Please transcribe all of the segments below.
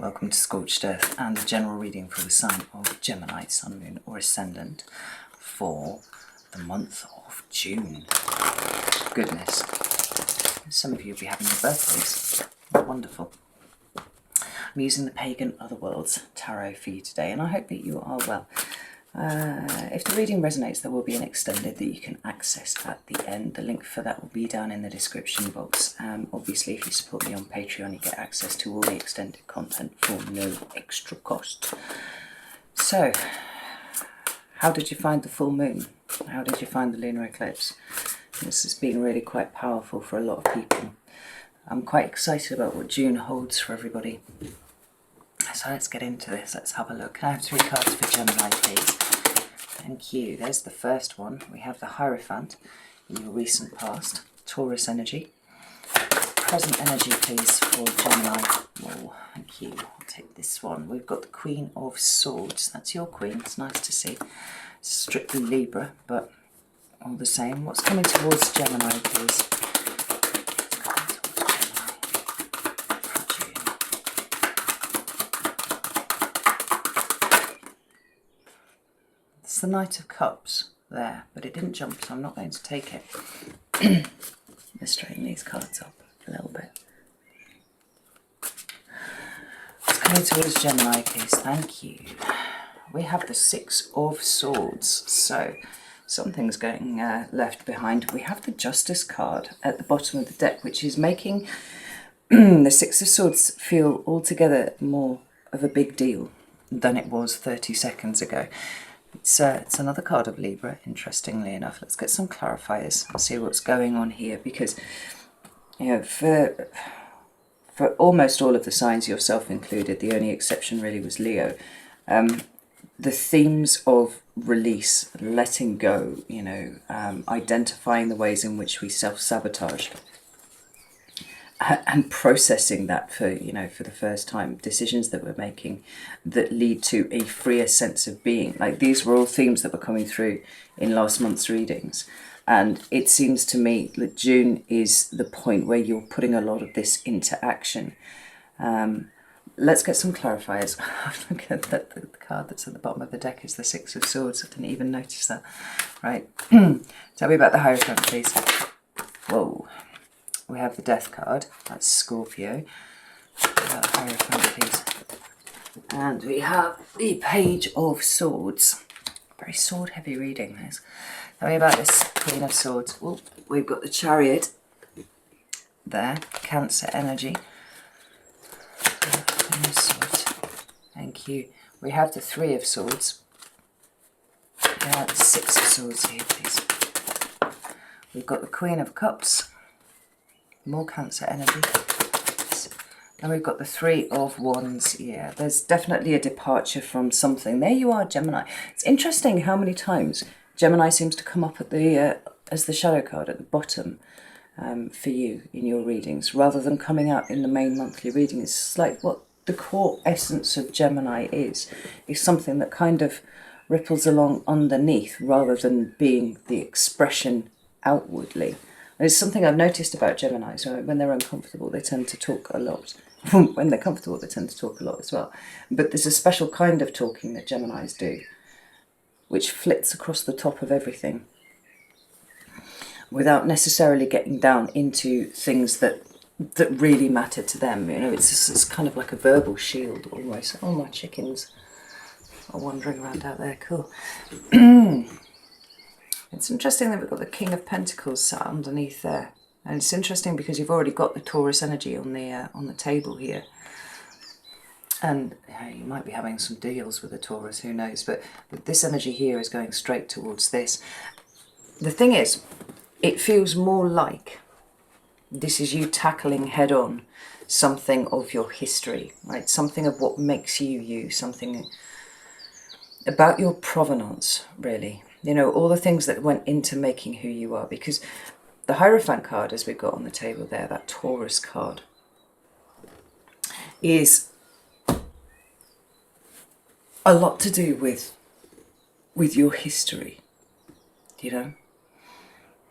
welcome to Scorched Earth and the general reading for the sign of Gemini, Sun, Moon or Ascendant for the month of June. Goodness, some of you will be having your birthdays. Wonderful. I'm using the Pagan Otherworlds Tarot for you today, and I hope that you are well. If the reading resonates, there will be an extended that you can access at the end. The link for that will be down in the description box. Obviously, if you support me on Patreon, you get access to all the extended content for no extra cost. So, how did you find the full moon? How did you find the lunar eclipse? This has been really quite powerful for a lot of people. I'm quite excited about what June holds for everybody. So let's get into this. Let's have a look. Can I have 3 cards for Gemini, please? Thank you. There's the first one. We have the Hierophant in your recent past. Taurus energy. Present energy, please, for Gemini. Whoa, thank you. I'll take this one. We've got the Queen of Swords. That's your queen. It's nice to see. Strictly Libra, but all the same. What's coming towards Gemini, please? It's the Knight of Cups there, but it didn't jump, so I'm not going to take it. Let's straighten these cards up a little bit. What's coming towards Gemini, please? Thank you. We have the 6 of Swords, so something's going left behind. We have the Justice card at the bottom of the deck, which is making the 6 of Swords feel altogether more of a big deal than it was 30 seconds ago. It's another card of Libra, interestingly enough. Let's get some clarifiers and see what's going on here, because you know, for almost all of the signs, yourself included, the only exception really was Leo, the themes of release, letting go, you know, identifying the ways in which we self-sabotage and processing that for, you know, for the first time, decisions that we're making that lead to a freer sense of being. Like, these were all themes that were coming through in last month's readings, and it seems to me that June is the point where you're putting a lot of this into action. Let's get some clarifiers. Look at that, the card that's at the bottom of the deck is the 6 of Swords. I didn't even notice that. Right. Tell me about the Hierophant, please. Whoa. We have the Death card. That's Scorpio. Hierophant, please. And we have the Page of Swords. Very sword-heavy reading, this. Tell me about this Queen of Swords. Oh, we've got the Chariot there. Cancer energy. Thank you. We have the 3 of Swords. The 6 of Swords here, please. We've got the Queen of Cups. More Cancer energy. And we've got the 3 of Wands. Yeah, there's definitely a departure from something. There you are, Gemini. It's interesting how many times Gemini seems to come up at the as the shadow card at the bottom for you in your readings, rather than coming out in the main monthly reading. It's like what the core essence of Gemini is something that kind of ripples along underneath rather than being the expression outwardly. And it's something I've noticed about Gemini. So when they're uncomfortable, they tend to talk a lot. When they're comfortable, they tend to talk a lot as well. But there's a special kind of talking that Geminis do, which flits across the top of everything without necessarily getting down into things that really matter to them. You know, it's kind of like a verbal shield almost. Oh, my chickens are wandering around out there. Cool. It's interesting that we've got the King of Pentacles sat underneath there, and it's interesting because you've already got the Taurus energy on the table here, and you might be having some deals with the Taurus, who knows? But this energy here is going straight towards this. The thing is, it feels more like this is you tackling head on something of your history, right? Something of what makes you you, something about your provenance, really. You know, all the things that went into making who you are. Because the Hierophant card, as we've got on the table there, that Taurus card, is a lot to do with your history, you know?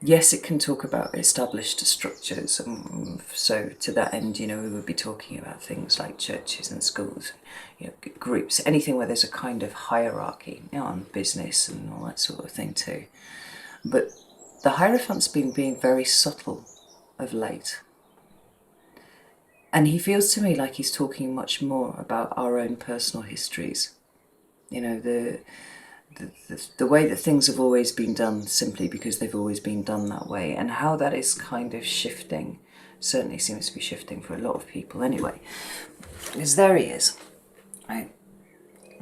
yes, it can talk about established structures, and so to that end, you know, we would be talking about things like churches and schools, you know, groups, anything where there's a kind of hierarchy, you know, and business and all that sort of thing too. But the Hierophant's been being very subtle of late. And he feels to me like he's talking much more about our own personal histories. You know, the way that things have always been done simply because they've always been done that way, and how that is kind of shifting, certainly seems to be shifting for a lot of people anyway. Because there he is. I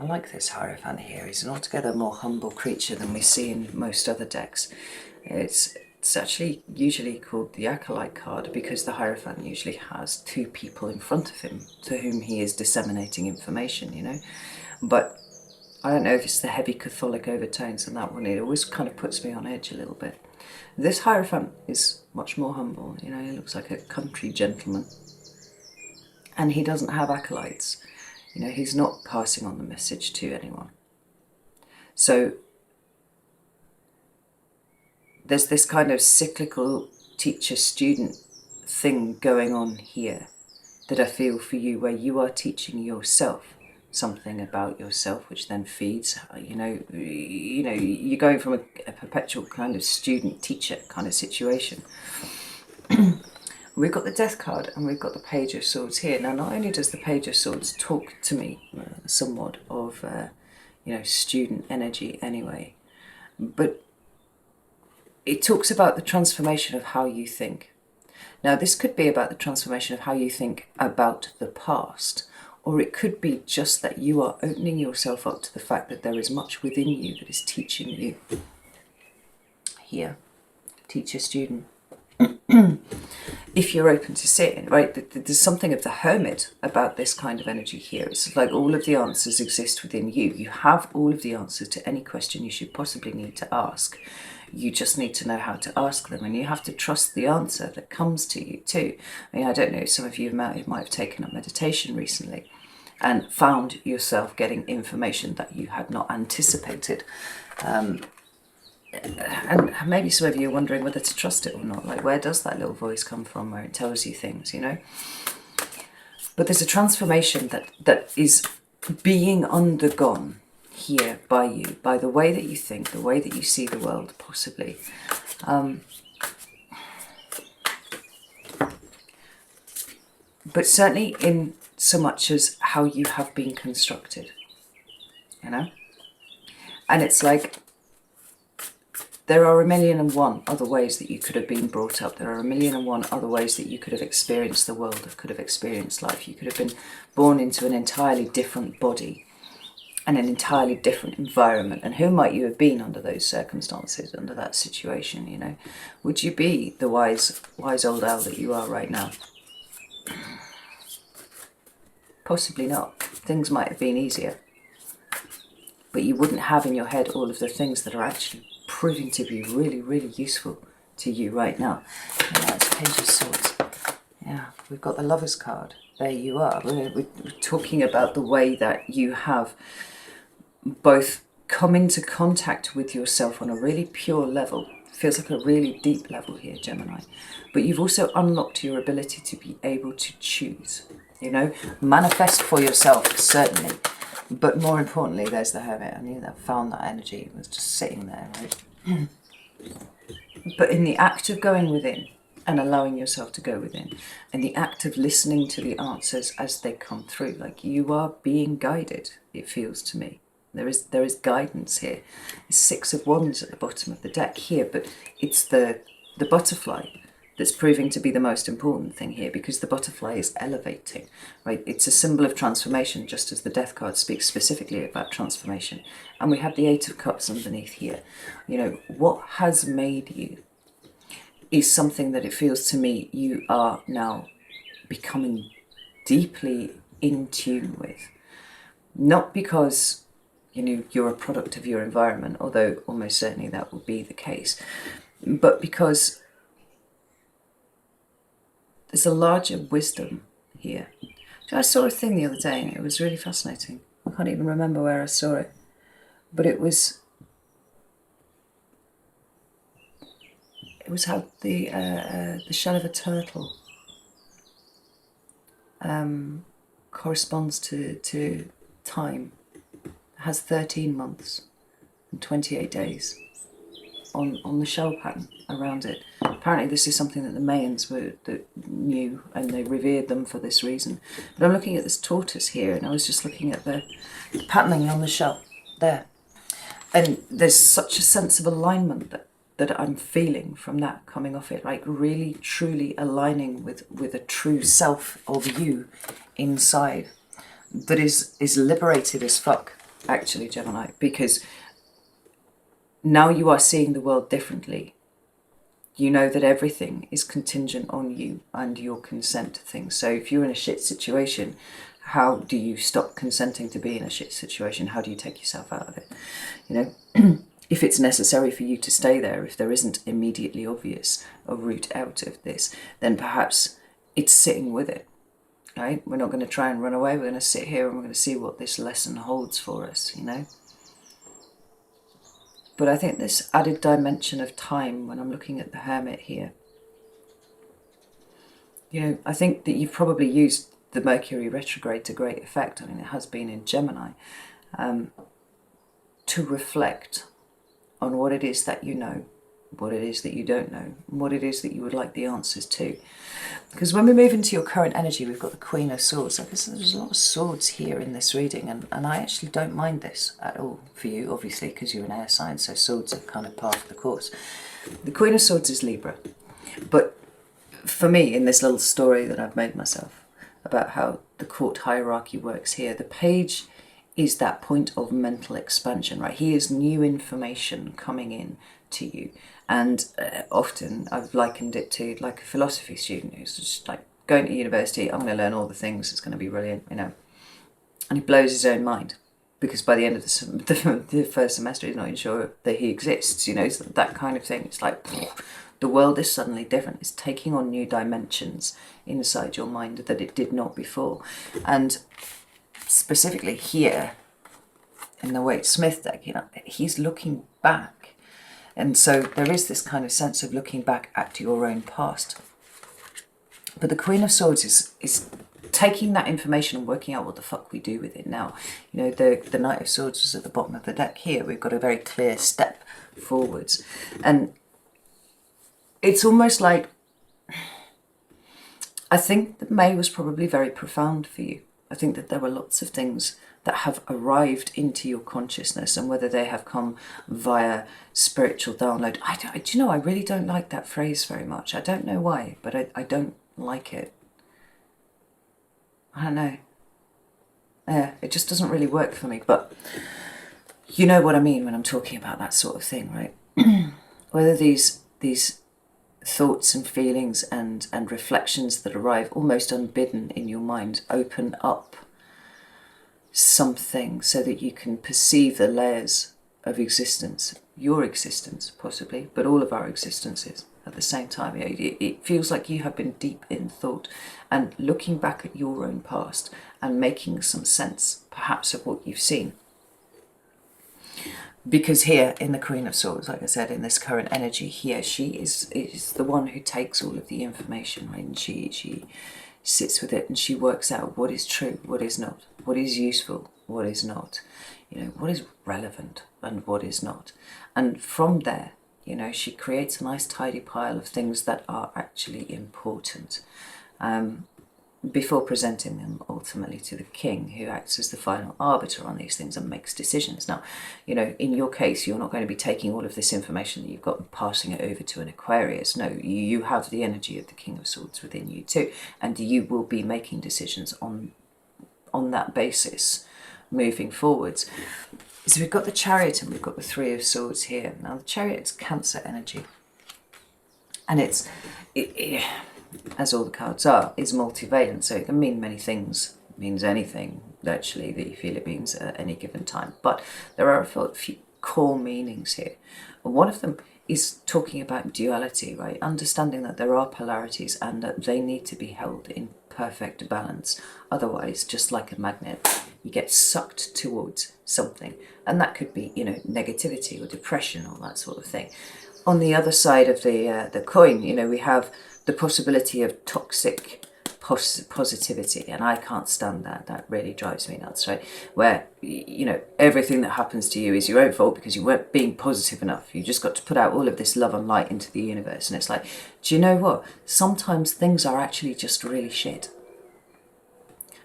like this Hierophant here. He's an altogether more humble creature than we see in most other decks. It's actually usually called the Acolyte card because the Hierophant usually has two people in front of him to whom he is disseminating information, you know. But I don't know if it's the heavy Catholic overtones in that one. It always kind of puts me on edge a little bit. This Hierophant is much more humble, you know. He looks like a country gentleman. And he doesn't have acolytes. You know, he's not passing on the message to anyone. So there's this kind of cyclical teacher-student thing going on here that I feel for you, where you are teaching yourself something about yourself, which then feeds, you know, you're going from a perpetual kind of student-teacher kind of situation. We've got the Death card and we've got the Page of Swords here. Now, not only does the Page of Swords talk to me somewhat of, you know, student energy anyway, but it talks about the transformation of how you think. Now, this could be about the transformation of how you think about the past, or it could be just that you are opening yourself up to the fact that there is much within you that is teaching you. Here, teacher, student. If you're open to seeing, right, there's something of the hermit about this kind of energy here. It's like all of the answers exist within you. You have all of the answers to any question you should possibly need to ask. You just need to know how to ask them, and you have to trust the answer that comes to you too. I mean, I don't know, some of you might have taken up meditation recently and found yourself getting information that you had not anticipated. And maybe some of you are wondering whether to trust it or not. Like, where does that little voice come from where it tells you things, you know? But there's a transformation that is being undergone here by you, by the way that you think, the way that you see the world, possibly. But certainly in so much as how you have been constructed, you know? And it's like, there are 1,000,001 other ways that you could have been brought up. There are 1,000,001 other ways that you could have experienced the world, could have experienced life. You could have been born into an entirely different body and an entirely different environment. And who might you have been under those circumstances, under that situation, you know? Would you be the wise old owl that you are right now? Possibly not. Things might have been easier. But you wouldn't have in your head all of the things that are actually proving to be really, really useful to you right now. And that's Page of Swords. Yeah, we've got the Lover's card. There you are. We're talking about the way that you have both come into contact with yourself on a really pure level. Feels like a really deep level here, Gemini. But you've also unlocked your ability to be able to choose. You know, manifest for yourself, certainly. But more importantly, there's the Hermit. I knew that, found that energy. It was just sitting there, right? But in the act of going within and allowing yourself to go within, and the act of listening to the answers as they come through, like you are being guided, it feels to me. There is guidance here. There's 6 of Wands at the bottom of the deck here, but it's the butterfly that's proving to be the most important thing here, because the butterfly is elevating, right? It's a symbol of transformation, just as the Death card speaks specifically about transformation. And we have the 8 of Cups underneath here. You know, what has made you is something that it feels to me you are now becoming deeply in tune with. Not because, you know, you're a product of your environment, although almost certainly that will be the case, but because there's a larger wisdom here. I saw a thing the other day and it was really fascinating. I can't even remember where I saw it, but it was it was how the shell of a turtle corresponds to time. It has 13 months and 28 days on the shell pattern around it. Apparently this is something that the Mayans knew, and they revered them for this reason. But I'm looking at this tortoise here, and I was just looking at the patterning on the shell there. And there's such a sense of alignment that I'm feeling from that coming off it, like really truly aligning with a true self of you inside that is liberated as fuck, actually, Gemini, because now you are seeing the world differently. You know that everything is contingent on you and your consent to things. So if you're in a shit situation, how do you stop consenting to be in a shit situation? How do you take yourself out of it? You know, if it's necessary for you to stay there, if there isn't immediately obvious a route out of this, then perhaps it's sitting with it, right? We're not going to try and run away. We're going to sit here and we're going to see what this lesson holds for us, you know? But I think this added dimension of time, when I'm looking at the Hermit here, you know, I think that you've probably used the Mercury retrograde to great effect. I mean, it has been in Gemini, to reflect on what it is that you know, what it is that you don't know, and what it is that you would like the answers to. Because when we move into your current energy, we've got the Queen of Swords. I guess there's a lot of swords here in this reading, and I actually don't mind this at all for you, obviously, because you're an air sign, so swords are kind of part of the course. The Queen of Swords is Libra, but for me, in this little story that I've made myself about how the court hierarchy works here, the page is that point of mental expansion, right? He is new information coming in to you. And often I've likened it to like a philosophy student who's just like going to university, I'm going to learn all the things, it's going to be brilliant, you know. And he blows his own mind because by the end of the first semester he's not even sure that he exists, you know, so that kind of thing. It's like the world is suddenly different. It's taking on new dimensions inside your mind that it did not before. And specifically here in the Waite Smith deck, you know, he's looking back. And so there is this kind of sense of looking back at your own past. But the Queen of Swords is taking that information and working out what the fuck we do with it now. You know, the Knight of Swords is at the bottom of the deck here. We've got a very clear step forwards. And it's almost like, I think that May was probably very profound for you. I think that there were lots of things that have arrived into your consciousness, and whether they have come via spiritual download. Do you know, I really don't like that phrase very much. I don't know why, but I don't like it. I don't know. Yeah, it just doesn't really work for me, but you know what I mean when I'm talking about that sort of thing, right? Whether these thoughts and feelings and reflections that arrive almost unbidden in your mind open up something so that you can perceive the layers of existence, your existence possibly, but all of our existences at the same time. It feels like you have been deep in thought and looking back at your own past and making some sense perhaps of what you've seen. Because here in the Queen of Swords, like I said, in this current energy here, she is the one who takes all of the information, right? And she sits with it and she works out what is true, what is not, what is useful, what is not, you know, what is relevant and what is not. And from there, you know, she creates a nice tidy pile of things that are actually important, before presenting them ultimately to the king, who acts as the final arbiter on these things and makes decisions. Now, you know, in your case, you're not going to be taking all of this information that you've got and passing it over to an Aquarius. No, you have the energy of the King of Swords within you too, and you will be making decisions on that basis moving forwards. So we've got the Chariot and we've got the Three of Swords here. Now the Chariot's Cancer energy, and it as all the cards are, is multivalent, so it can mean many things. It means anything, actually, that you feel it means at any given time. But there are a few core meanings here. And one of them is talking about duality, right? Understanding that there are polarities and that they need to be held in perfect balance. Otherwise, just like a magnet, you get sucked towards something. And that could be, you know, negativity or depression or that sort of thing. on the other side of the coin, you know, we have the possibility of toxic positivity, and I can't stand that. That really drives me nuts, right? Where, you know, everything that happens to you is your own fault because you weren't being positive enough. You just got to put out all of this love and light into the universe. And it's like, do you know what? Sometimes things are actually just really shit.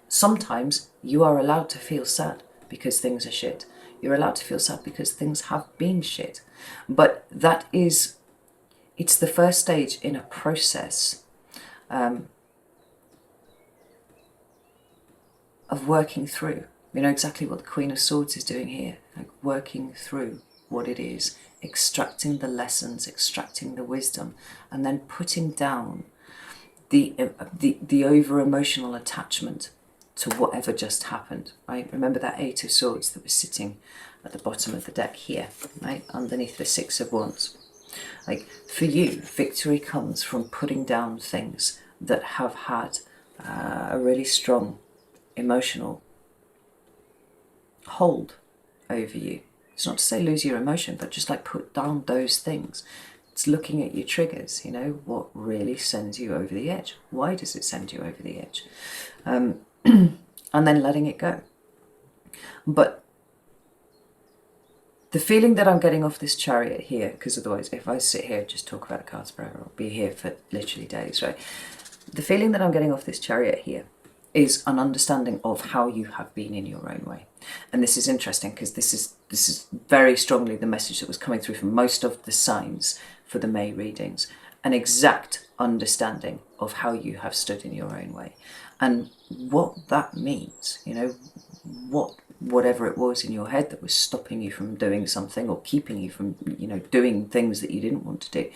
Sometimes you are allowed to feel sad because things are shit. You're allowed to feel sad because things have been shit. But that is, it's the first stage in a process of working through. You know exactly what the Queen of Swords is doing here, like working through what it is, extracting the lessons, extracting the wisdom, and then putting down the over emotional attachment to whatever just happened, right? Remember that Eight of Swords that was sitting at the bottom of the deck here, right, underneath the Six of Wands. Like, for you, victory comes from putting down things that have had a really strong emotional hold over you. It's not to say lose your emotion, but just like put down those things. It's looking at your triggers, you know, what really sends you over the edge. Why does it send you over the edge? And then letting it go. But the feeling that I'm getting off this Chariot here, because otherwise if I sit here and just talk about the cards forever, I'll be here for literally days, right? The feeling that I'm getting off this Chariot here is an understanding of how you have been in your own way. And this is interesting because this is very strongly the message that was coming through from most of the signs for the May readings. An exact understanding of how you have stood in your own way and what that means, you know, whatever it was in your head that was stopping you from doing something or keeping you from, you know, doing things that you didn't want to do,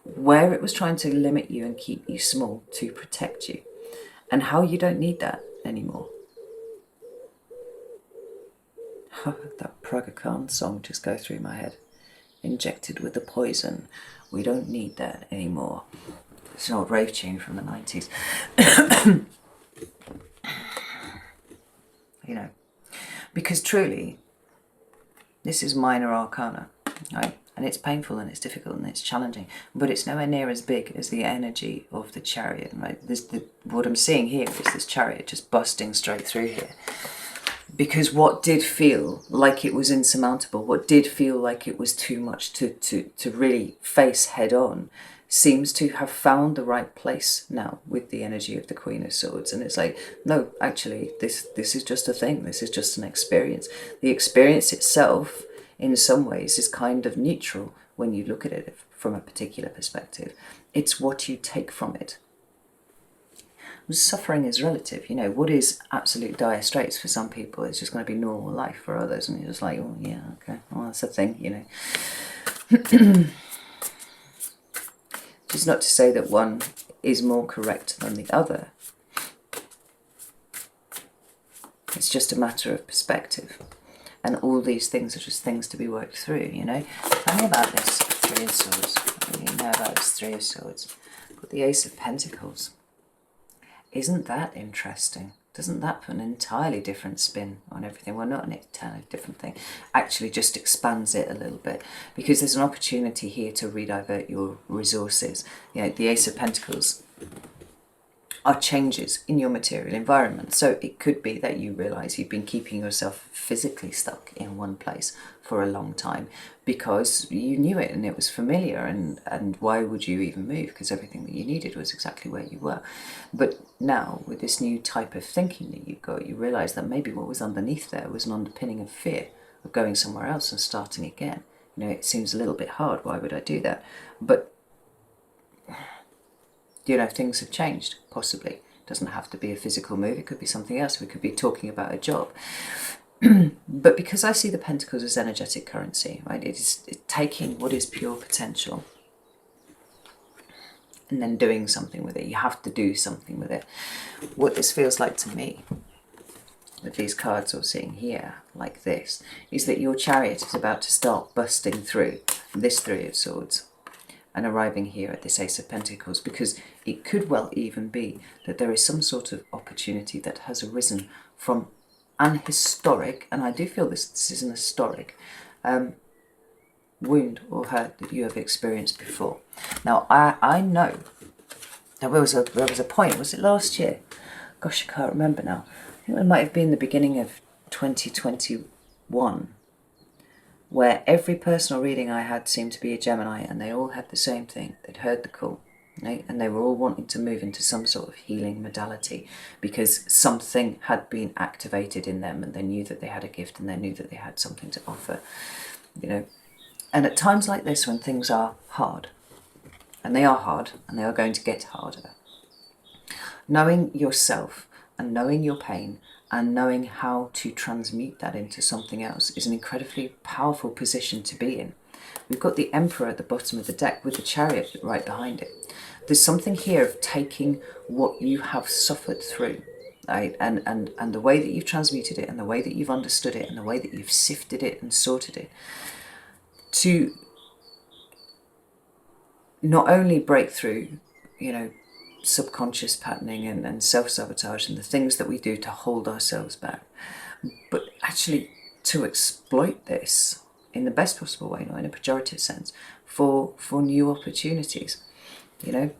where it was trying to limit you and keep you small to protect you, and how you don't need that anymore. That Praga Khan song just goes through my head. Injected with the poison. We don't need that anymore. It's an old rave tune from the 90s. You know, because truly, this is minor arcana, right? And it's painful and it's difficult and it's challenging, but it's nowhere near as big as the energy of the Chariot, right? What I'm seeing here is this Chariot just busting straight through here. Because what did feel like it was insurmountable, what did feel like it was too much to really face head on, seems to have found the right place now with the energy of the Queen of Swords. And it's like, no, actually, this is just a thing. This is just an experience. The experience itself, in some ways, is kind of neutral when you look at it from a particular perspective. It's what you take from it. Suffering is relative, you know. What is absolute dire straits for some people is just going to be normal life for others, and you're just like, oh yeah, okay, well that's a thing, you know. Just not to say that one is more correct than the other. It's just a matter of perspective, and all these things are just things to be worked through, you know. Tell me about this Three of Swords. What do you know about this Three of Swords? Got the Ace of Pentacles. Isn't that interesting? Doesn't that put an entirely different spin on everything? Well, not an entirely different thing. Actually just expands it a little bit, because there's an opportunity here to redivert your resources. You know, the Ace of Pentacles are changes in your material environment. So it could be that you realise you've been keeping yourself physically stuck in one place for a long time because you knew it and it was familiar, and why would you even move? Because everything that you needed was exactly where you were. But now, with this new type of thinking that you've got, you realise that maybe what was underneath there was an underpinning of fear of going somewhere else and starting again. You know, it seems a little bit hard. Why would I do that? But you know, things have changed, possibly. It doesn't have to be a physical move, it could be something else. We could be talking about a job. But because I see the Pentacles as energetic currency, right, it's taking what is pure potential and then doing something with it. You have to do something with it. What this feels like to me, with these cards we're seeing here, like this, is that your Chariot is about to start busting through this Three of Swords and arriving here at this Ace of Pentacles, because it could well even be that there is some sort of opportunity that has arisen from an historic, and I do feel this is an historic, wound or hurt that you have experienced before. Now, I know there was a point, was it last year? Gosh, I can't remember now. I think it might have been the beginning of 2021, where every personal reading I had seemed to be a Gemini, and they all had the same thing. They'd heard the call, right? And they were all wanting to move into some sort of healing modality because something had been activated in them, and they knew that they had a gift, and they knew that they had something to offer, you know. And at times like this, when things are hard, and they are hard, and they are going to get harder, knowing yourself and knowing your pain and knowing how to transmute that into something else is an incredibly powerful position to be in. We've got the Emperor at the bottom of the deck with the Chariot right behind it. There's something here of taking what you have suffered through, right? And the way that you've transmuted it, and the way that you've understood it, and the way that you've sifted it and sorted it, to not only break through, you know, subconscious patterning and self-sabotage and the things that we do to hold ourselves back, but actually to exploit this in the best possible way, not in a pejorative sense, for new opportunities. You know,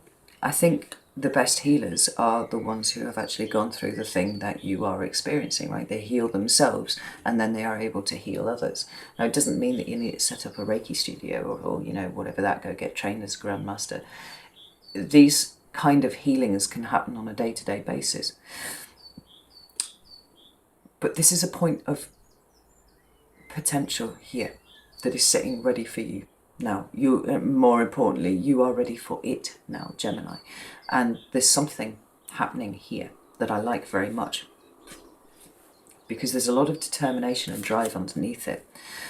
I think the best healers are the ones who have actually gone through the thing that you are experiencing, right? They heal themselves and then they are able to heal others. Now, it doesn't mean that you need to set up a Reiki studio or you know, whatever that, go get trained as a Grandmaster. These kind of healings can happen on a day-to-day basis. But this is a point of potential here that is sitting ready for you now. You, more importantly, you are ready for it now, Gemini. And there's something happening here that I like very much, because there's a lot of determination and drive underneath it.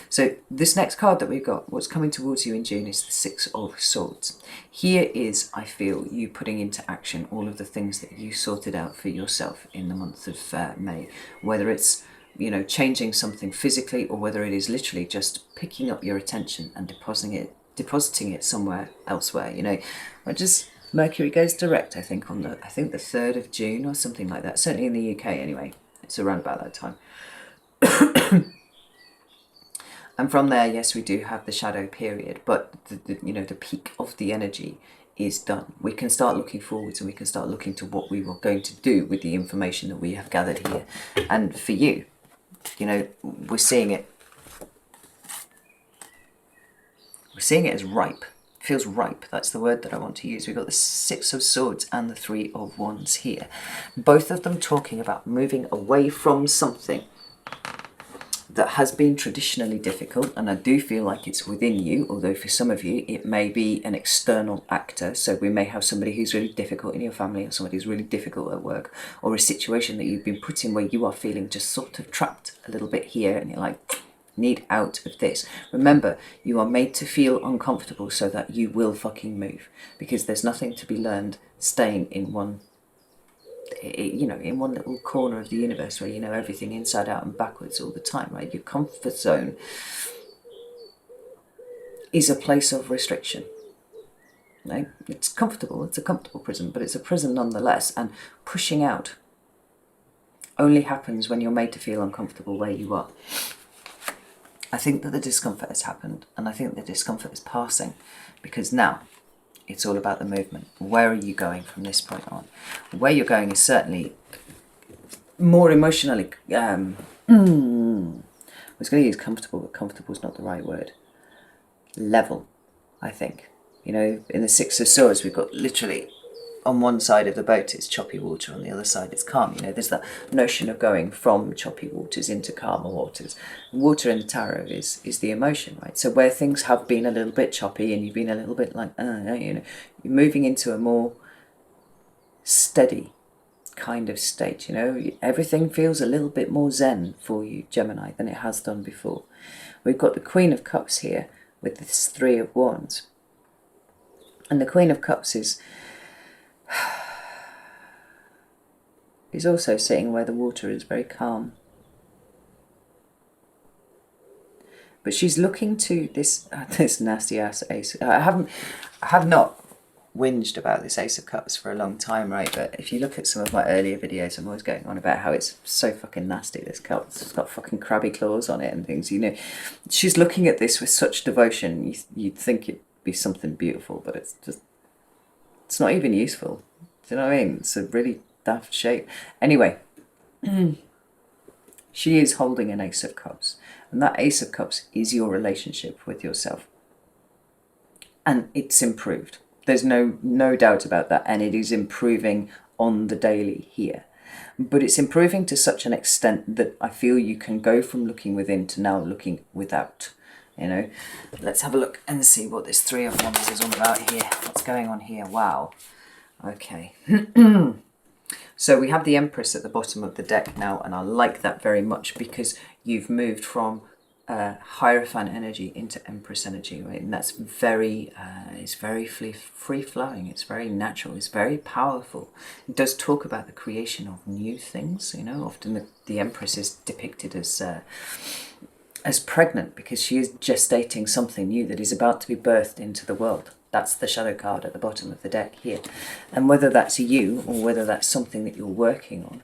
So this next card that we've got, what's coming towards you in June, is the Six of Swords. Here is, I feel, you putting into action all of the things that you sorted out for yourself in the month of May. Whether it's, you know, changing something physically, or whether it is literally just picking up your attention and depositing it somewhere elsewhere, you know. Or just Mercury goes direct, I think, on the 3rd of June or something like that. Certainly in the UK anyway. It's around about that time. And from there, yes, we do have the shadow period, but you know, the peak of the energy is done. We can start looking forwards, and we can start looking to what we were going to do with the information that we have gathered here. And for you, you know, we're seeing it as ripe. It feels ripe. That's the word that I want to use. We've got the Six of Swords and the Three of Wands here. Both of them talking about moving away from something that has been traditionally difficult, and I do feel like it's within you, although for some of you it may be an external actor. So we may have somebody who's really difficult in your family, or somebody who's really difficult at work, or a situation that you've been put in where you are feeling just sort of trapped a little bit here, and you're like, need out of this. Remember, you are made to feel uncomfortable so that you will fucking move, because there's nothing to be learned staying in one, you know, in one little corner of the universe where you know everything inside out and backwards all the time, right? Your comfort zone is a place of restriction. Right? It's comfortable, it's a comfortable prison, but it's a prison nonetheless, and pushing out only happens when you're made to feel uncomfortable where you are. I think that the discomfort has happened, and I think the discomfort is passing, because now it's all about the movement. Where are you going from this point on? Where you're going is certainly more emotionally, I was going to use comfortable, but comfortable is not the right word. Level, I think. You know, in the Six of Swords, we've got literally, on one side of the boat it's choppy water, on the other side it's calm. You know, there's that notion of going from choppy waters into calmer waters. Water in the tarot is the emotion, right? So where things have been a little bit choppy and you've been a little bit like, you know, you're moving into a more steady kind of state. You know, everything feels a little bit more zen for you, Gemini, than it has done before. We've got the Queen of Cups here with this Three of Wands. And the Queen of Cups is also sitting where the water is very calm. But she's looking to this nasty ass ace. I have not whinged about this Ace of Cups for a long time, right? But if you look at some of my earlier videos, I'm always going on about how it's so fucking nasty, this cup. It's got fucking crabby claws on it and things, you know. She's looking at this with such devotion. You'd think it'd be something beautiful, but it's just, it's not even useful. Do you know what I mean? It's a really daft shape. Anyway, she is holding an Ace of Cups. And that Ace of Cups is your relationship with yourself. And it's improved. There's no doubt about that. And it is improving on the daily here. But it's improving to such an extent that I feel you can go from looking within to now looking without. You know, let's have a look and see what this Three of Wands is all about here. What's going on here? Wow. Okay. So we have the Empress at the bottom of the deck now, and I like that very much because you've moved from Hierophant energy into Empress energy, right? And that's very, it's very free-flowing, it's very natural, it's very powerful. It does talk about the creation of new things, you know. Often the Empress is depicted as pregnant because she is gestating something new that is about to be birthed into the world. That's the shadow card at the bottom of the deck here. And whether that's you or whether that's something that you're working on,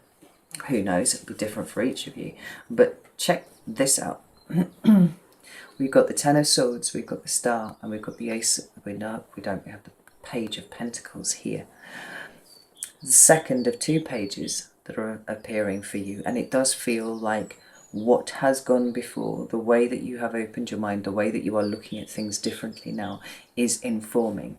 who knows, it'll be different for each of you. But check this out. We've got the Ten of Swords, we've got the Star, and we've got the Ace. We have the Page of Pentacles here. The second of two pages that are appearing for you, and it does feel like what has gone before, the way that you have opened your mind, the way that you are looking at things differently now, is informing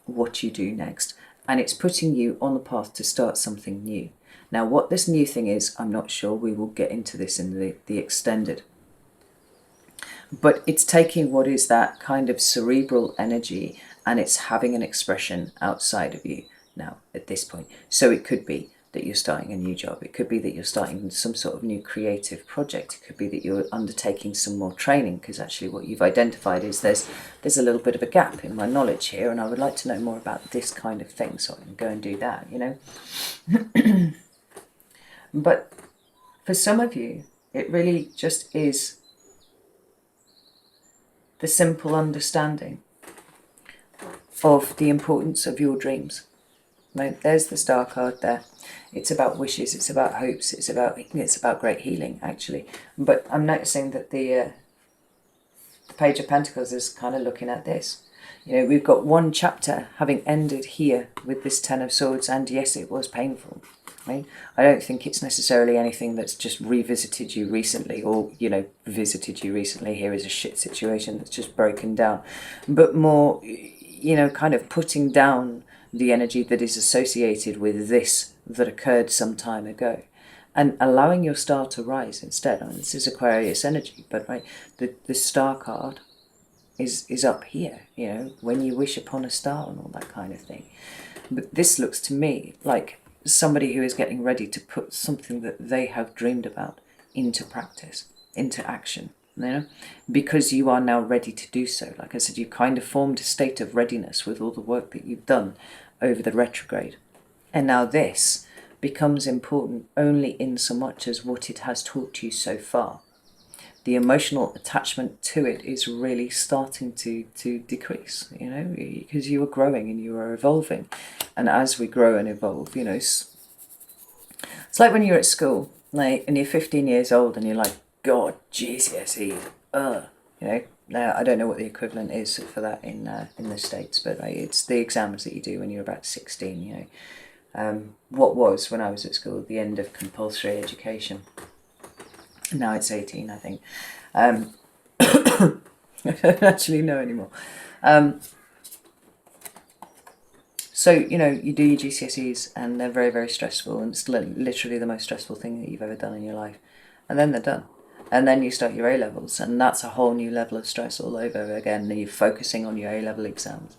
what you do next. And it's putting you on the path to start something new. Now, what this new thing is, I'm not sure. We will get into this in the extended. But it's taking what is that kind of cerebral energy and it's having an expression outside of you now at this point. So it could be that you're starting a new job. It could be that you're starting some sort of new creative project. It could be that you're undertaking some more training, because actually what you've identified is there's a little bit of a gap in my knowledge here, and I would like to know more about this kind of thing, so I can go and do that, you know. But for some of you, it really just is the simple understanding of the importance of your dreams. Right? There's the Star card there. It's about wishes, it's about hopes, it's about great healing, actually. But I'm noticing that the Page of Pentacles is kind of looking at this. You know, we've got one chapter having ended here with this Ten of Swords, and yes, it was painful. Right? I don't think it's necessarily anything that's just revisited you recently, or, you know, visited you recently. Here is a shit situation that's just broken down. But more, you know, kind of putting down the energy that is associated with this that occurred some time ago, and allowing your star to rise instead. I mean, this is Aquarius energy, but right, the Star card is up here, you know, when you wish upon a star and all that kind of thing. But this looks to me like somebody who is getting ready to put something that they have dreamed about into practice, into action, you know, because you are now ready to do so. Like I said, you kind of formed a state of readiness with all the work that you've done over the retrograde. And now this becomes important only in so much as what it has taught you so far. The emotional attachment to it is really starting to decrease, you know, because you are growing and you are evolving. And as we grow and evolve, you know, it's like when you're at school, like, and you're 15 years old and you're like, God, GCSE, you know. Now, I don't know what the equivalent is for that in the States, but it's the exams that you do when you're about 16, you know. What was, when I was at school, the end of compulsory education. Now it's 18, I think. I don't actually know anymore. So, you know, you do your GCSEs and they're very, very stressful, and it's literally the most stressful thing that you've ever done in your life. And then they're done. And then you start your A-levels, and that's a whole new level of stress all over again. And you're focusing on your A-level exams.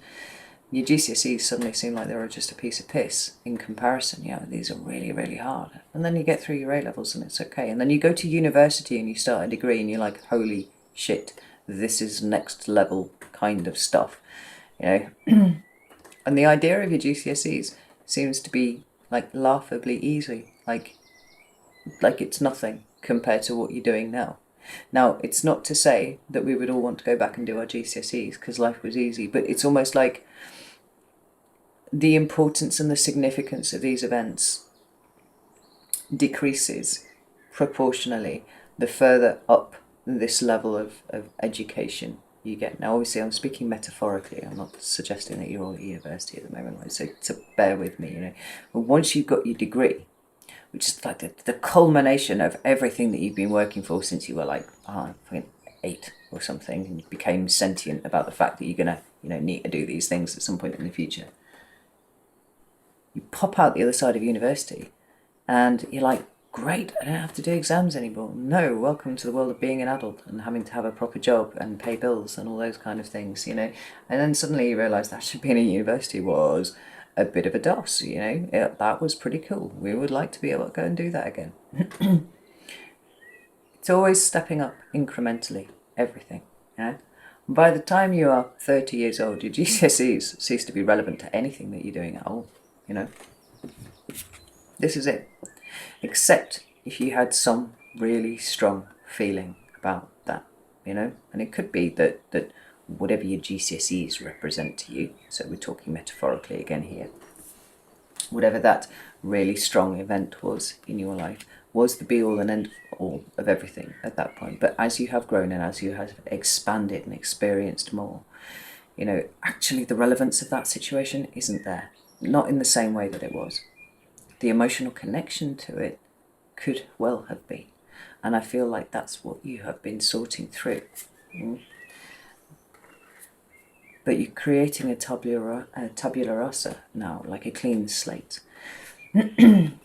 Your GCSEs suddenly seem like they're just a piece of piss in comparison. You know, these are really, really hard. And then you get through your A-levels and it's okay. And then you go to university and you start a degree and you're like, holy shit, this is next level kind of stuff. You know? And the idea of your GCSEs seems to be like laughably easy. Like it's nothing compared to what you're doing now. Now, it's not to say that we would all want to go back and do our GCSEs because life was easy, but it's almost like the importance and the significance of these events decreases proportionally the further up this level of education you get. Now, obviously, I'm speaking metaphorically. I'm not suggesting that you're all at university at the moment, right? So bear with me, you know. But once you've got your degree, which is like the culmination of everything that you've been working for since you were like, fucking 8 or something, and you became sentient about the fact that you're gonna, you know, need to do these things at some point in the future. You pop out the other side of university, and you're like, great, I don't have to do exams anymore. No, welcome to the world of being an adult and having to have a proper job and pay bills and all those kind of things, you know. And then suddenly you realise that actually being at university was a bit of a DOS, you know. That was pretty cool. We would like to be able to go and do that again. It's always stepping up incrementally, everything, you know. By the time you are 30 years old, your GCSEs cease to be relevant to anything that you're doing at all, you know. This is it. Except if you had some really strong feeling about that, you know. And it could be that whatever your GCSEs represent to you, so we're talking metaphorically again here, whatever that really strong event was in your life was the be-all and end-all of everything at that point. But as you have grown and as you have expanded and experienced more, you know, actually the relevance of that situation isn't there. Not in the same way that it was. The emotional connection to it could well have been. And I feel like that's what you have been sorting through. But you're creating a tabula rasa now, like a clean slate.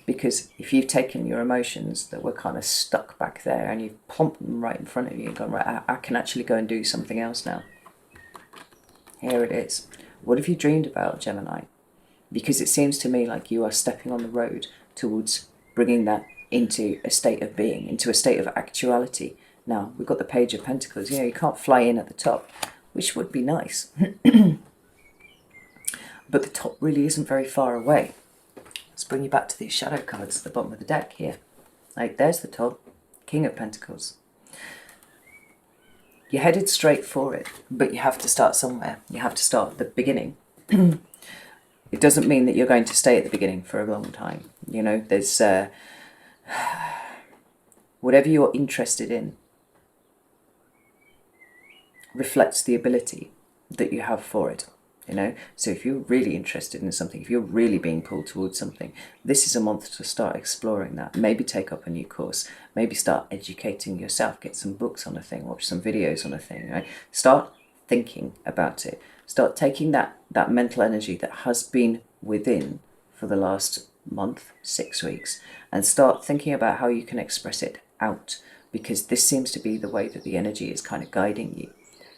Because if you've taken your emotions that were kind of stuck back there and you've plumped them right in front of you and gone, right, I can actually go and do something else now. Here it is. What have you dreamed about, Gemini? Because it seems to me like you are stepping on the road towards bringing that into a state of being, into a state of actuality. Now, we've got the Page of Pentacles. You know, you can't fly in at the top, which would be nice. But the top really isn't very far away. Let's bring you back to these shadow cards at the bottom of the deck here. Like, there's the top, King of Pentacles. You're headed straight for it, but you have to start somewhere. You have to start at the beginning. It doesn't mean that you're going to stay at the beginning for a long time. You know, there's whatever you're interested in reflects the ability that you have for it. You know, so if you're really interested in something, if you're really being pulled towards something, this is a month to start exploring that. Maybe take up a new course, maybe start educating yourself, get some books on a thing, watch some videos on a thing, right? Start thinking about it. Start taking that mental energy that has been within for the last month, 6 weeks, and start thinking about how you can express it out, because this seems to be the way that the energy is kind of guiding you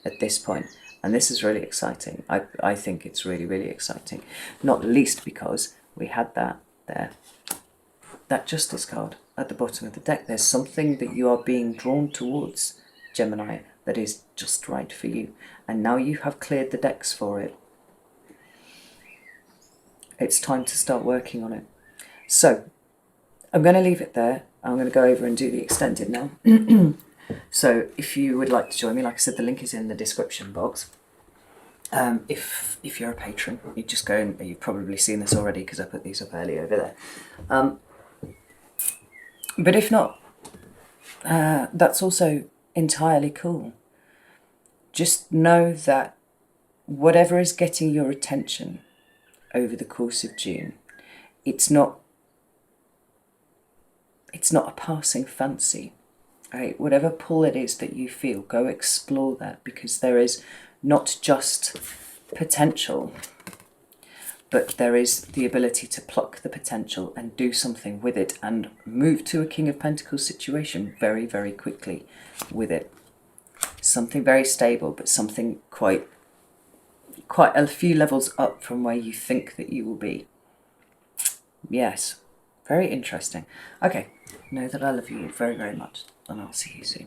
at this point. And this is really exciting. I think it's really, really exciting. Not least because we had that there. That Justice card at the bottom of the deck. There's something that you are being drawn towards, Gemini, that is just right for you. And now you have cleared the decks for it. It's time to start working on it. So, I'm going to leave it there. I'm going to go over and do the extended now. So if you would like to join me, like I said, the link is in the description box. If you're a patron, you just go and you've probably seen this already because I put these up early over there. But if not, that's also entirely cool. Just know that whatever is getting your attention over the course of June, it's not a passing fancy. Right, whatever pull it is that you feel, go explore that, because there is not just potential, but there is the ability to pluck the potential and do something with it and move to a King of Pentacles situation very, very quickly with it. Something very stable, but something quite a few levels up from where you think that you will be. Yes, very interesting. Okay, know that I love you very, very much, and I'll see you soon.